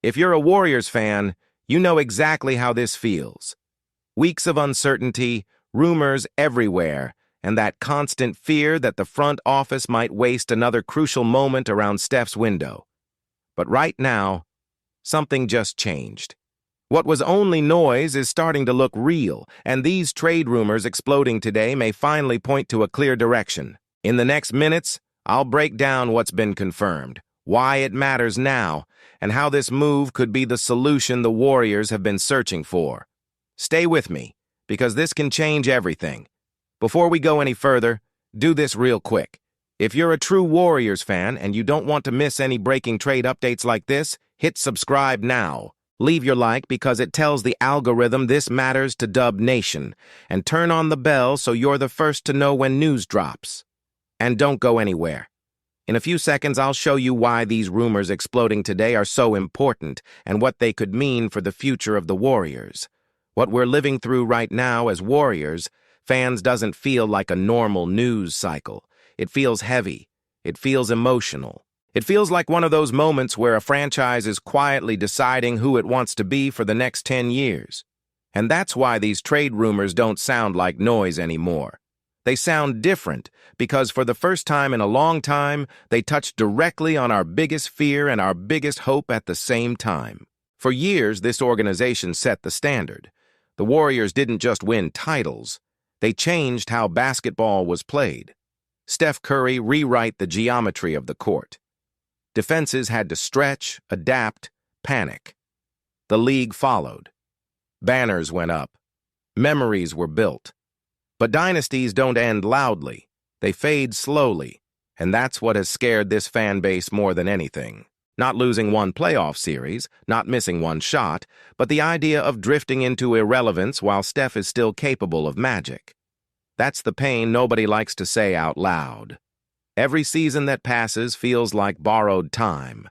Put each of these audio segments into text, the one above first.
If you're a Warriors fan, you know exactly how this feels. Weeks of uncertainty, rumors everywhere, and that constant fear that the front office might waste another crucial moment around Steph's window. But right now, something just changed. What was only noise is starting to look real, and these trade rumors exploding today may finally point to a clear direction. In the next minutes, I'll break down what's been confirmed, why it matters now, and how this move could be the solution the Warriors have been searching for. Stay with me, because this can change everything. Before we go any further, do this real quick. If you're a true Warriors fan and you don't want to miss any breaking trade updates like this, hit subscribe now. Leave your like because it tells the algorithm this matters to Dub Nation, and turn on the bell so you're the first to know when news drops. And don't go anywhere. In a few seconds, I'll show you why these rumors exploding today are so important and what they could mean for the future of the Warriors. What we're living through right now as Warriors fans doesn't feel like a normal news cycle. It feels heavy. It feels emotional. It feels like one of those moments where a franchise is quietly deciding who it wants to be for the next 10 years. And that's why these trade rumors don't sound like noise anymore. They sound different because for the first time in a long time, they touch directly on our biggest fear and our biggest hope at the same time. For years, this organization set the standard. The Warriors didn't just win titles. They changed how basketball was played. Steph Curry rewrite the geometry of the court. Defenses had to stretch, adapt, panic. The league followed. Banners went up. Memories were built. But dynasties don't end loudly. They fade slowly. And that's what has scared this fan base more than anything. Not losing one playoff series, not missing one shot, but the idea of drifting into irrelevance while Steph is still capable of magic. That's the pain nobody likes to say out loud. Every season that passes feels like borrowed time.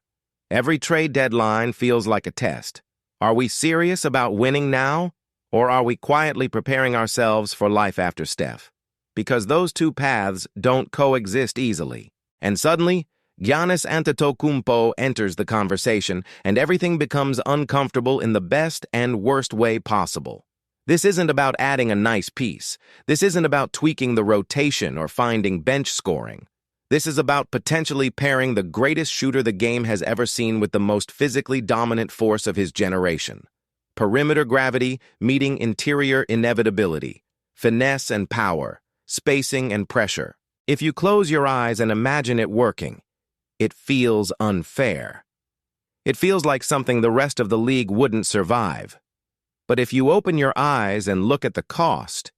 Every trade deadline feels like a test. Are we serious about winning now, or are we quietly preparing ourselves for life after Steph? Because those two paths don't coexist easily. And suddenly, Giannis Antetokounmpo enters the conversation, and everything becomes uncomfortable in the best and worst way possible. This isn't about adding a nice piece. This isn't about tweaking the rotation or finding bench scoring. This is about potentially pairing the greatest shooter the game has ever seen with the most physically dominant force of his generation. Perimeter gravity meeting interior inevitability, finesse and power, spacing and pressure. If you close your eyes and imagine it working, it feels unfair. It feels like something the rest of the league wouldn't survive. But if you open your eyes and look at the cost,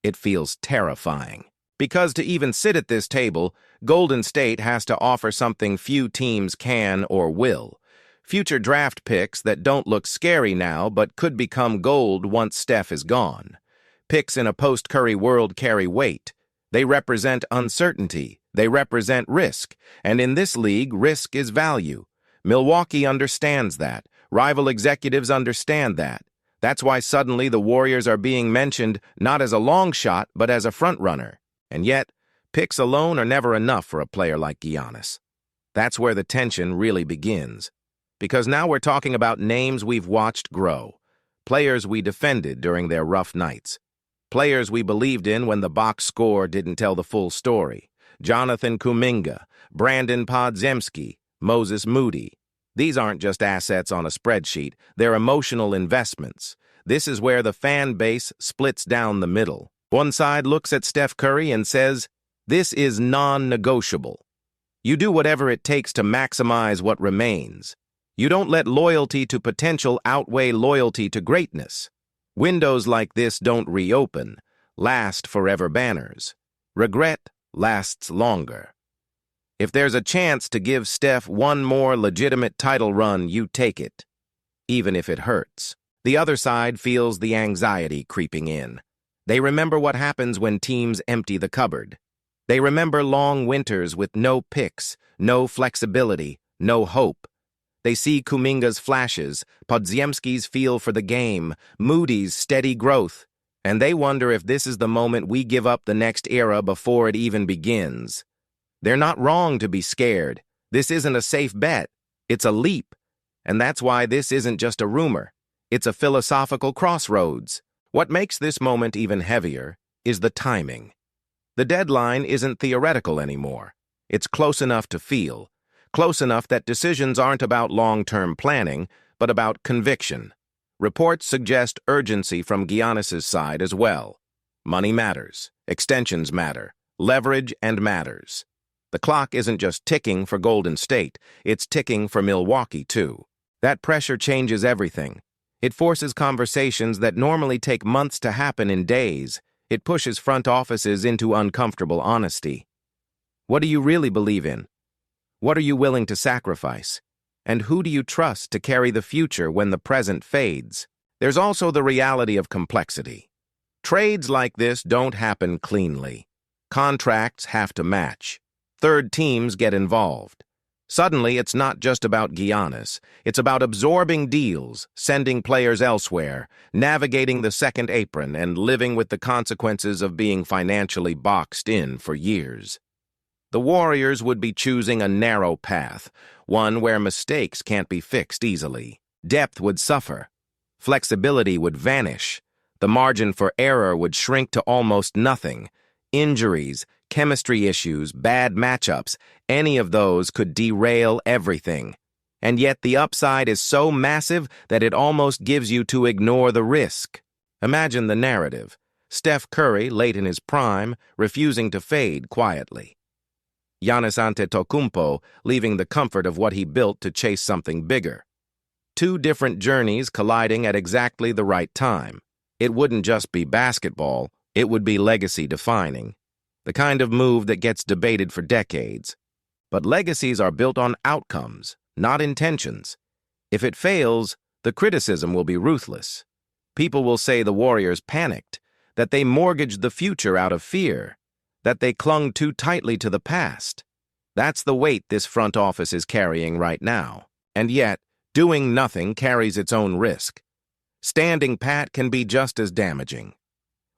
it feels terrifying. Because to even sit at this table, Golden State has to offer something few teams can or will. Future draft picks that don't look scary now but could become gold once Steph is gone. Picks in a post-Curry world carry weight. They represent uncertainty. They represent risk. And in this league, risk is value. Milwaukee understands that. Rival executives understand that. That's why suddenly the Warriors are being mentioned not as a long shot but as a frontrunner. And yet, picks alone are never enough for a player like Giannis. That's where the tension really begins. Because now we're talking about names we've watched grow. Players we defended during their rough nights. Players we believed in when the box score didn't tell the full story. Jonathan Kuminga, Brandon Podziemski, Moses Moody. These aren't just assets on a spreadsheet. They're emotional investments. This is where the fan base splits down the middle. One side looks at Steph Curry and says, "This is non-negotiable." You do whatever it takes to maximize what remains. You don't let loyalty to potential outweigh loyalty to greatness. Windows like this don't reopen, last forever banners. Regret lasts longer. If there's a chance to give Steph one more legitimate title run, you take it, even if it hurts. The other side feels the anxiety creeping in. They remember what happens when teams empty the cupboard. They remember long winters with no picks, no flexibility, no hope. They see Kuminga's flashes, Podziemski's feel for the game, Moody's steady growth, and they wonder if this is the moment we give up the next era before it even begins. They're not wrong to be scared. This isn't a safe bet. It's a leap. And that's why this isn't just a rumor. It's a philosophical crossroads. What makes this moment even heavier is the timing. The deadline isn't theoretical anymore. It's close enough to feel, close enough that decisions aren't about long-term planning, but about conviction. Reports suggest urgency from Giannis's side as well. Money matters, extensions matter, leverage and matters. The clock isn't just ticking for Golden State, it's ticking for Milwaukee too. That pressure changes everything. It forces conversations that normally take months to happen in days. It pushes front offices into uncomfortable honesty. What do you really believe in? What are you willing to sacrifice? And who do you trust to carry the future when the present fades? There's also the reality of complexity. Trades like this don't happen cleanly. Contracts have to match. Third teams get involved. Suddenly, it's not just about Giannis. It's about absorbing deals, sending players elsewhere, navigating the second apron, and living with the consequences of being financially boxed in for years. The Warriors would be choosing a narrow path, one where mistakes can't be fixed easily. Depth would suffer. Flexibility would vanish. The margin for error would shrink to almost nothing. Injuries, chemistry issues, bad matchups, any of those could derail everything. And yet the upside is so massive that it almost gives you to ignore the risk. Imagine the narrative. Steph Curry, late in his prime, refusing to fade quietly. Giannis Antetokounmpo leaving the comfort of what he built to chase something bigger. Two different journeys colliding at exactly the right time. It wouldn't just be basketball, it would be legacy-defining. The kind of move that gets debated for decades. But legacies are built on outcomes, not intentions. If it fails, the criticism will be ruthless. People will say the Warriors panicked, that they mortgaged the future out of fear, that they clung too tightly to the past. That's the weight this front office is carrying right now. And yet, doing nothing carries its own risk. Standing pat can be just as damaging.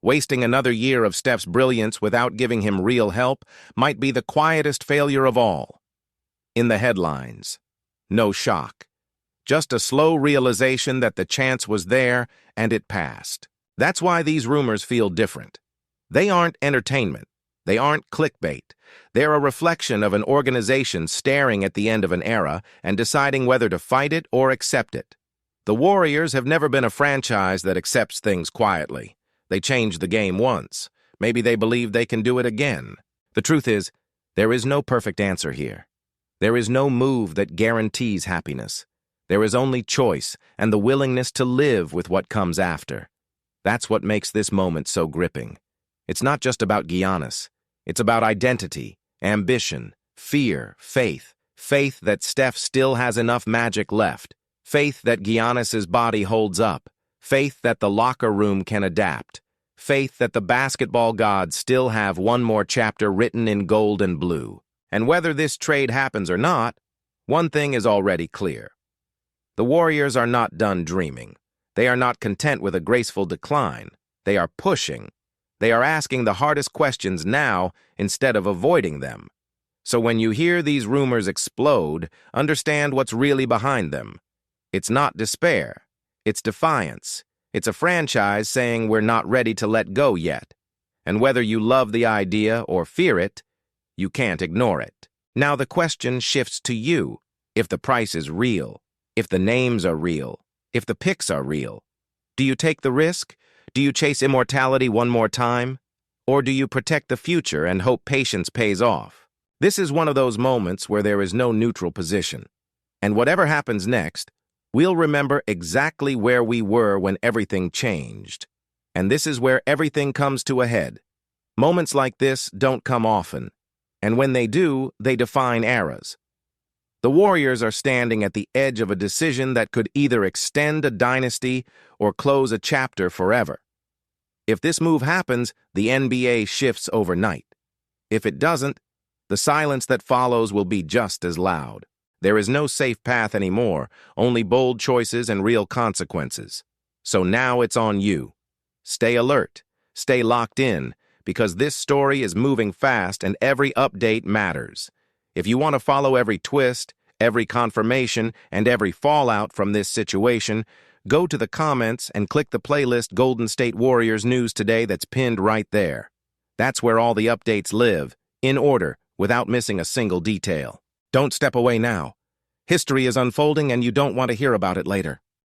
Wasting another year of Steph's brilliance without giving him real help might be the quietest failure of all. In the headlines, no shock. Just a slow realization that the chance was there and it passed. That's why these rumors feel different. They aren't entertainment. They aren't clickbait. They're a reflection of an organization staring at the end of an era and deciding whether to fight it or accept it. The Warriors have never been a franchise that accepts things quietly. They changed the game once. Maybe they believe they can do it again. The truth is, there is no perfect answer here. There is no move that guarantees happiness. There is only choice and the willingness to live with what comes after. That's what makes this moment so gripping. It's not just about Giannis. It's about identity, ambition, fear, faith. Faith that Steph still has enough magic left. Faith that Giannis's body holds up. Faith that the locker room can adapt. Faith that the basketball gods still have one more chapter written in gold and blue. And whether this trade happens or not, one thing is already clear. The Warriors are not done dreaming. They are not content with a graceful decline. They are pushing. They are asking the hardest questions now instead of avoiding them. So when you hear these rumors explode, understand what's really behind them. It's not despair. It's defiance. It's a franchise saying we're not ready to let go yet. And whether you love the idea or fear it, you can't ignore it. Now the question shifts to you. If the price is real, if the names are real, if the picks are real, do you take the risk? Do you chase immortality one more time? Or do you protect the future and hope patience pays off? This is one of those moments where there is no neutral position. And whatever happens next, we'll remember exactly where we were when everything changed. And this is where everything comes to a head. Moments like this don't come often. And when they do, they define eras. The Warriors are standing at the edge of a decision that could either extend a dynasty or close a chapter forever. If this move happens, the NBA shifts overnight. If it doesn't, the silence that follows will be just as loud. There is no safe path anymore, only bold choices and real consequences. So now it's on you. Stay alert, stay locked in, because this story is moving fast and every update matters. If you want to follow every twist, every confirmation, and every fallout from this situation, go to the comments and click the playlist Golden State Warriors News Today that's pinned right there. That's where all the updates live, in order, without missing a single detail. Don't step away now. History is unfolding and you don't want to hear about it later.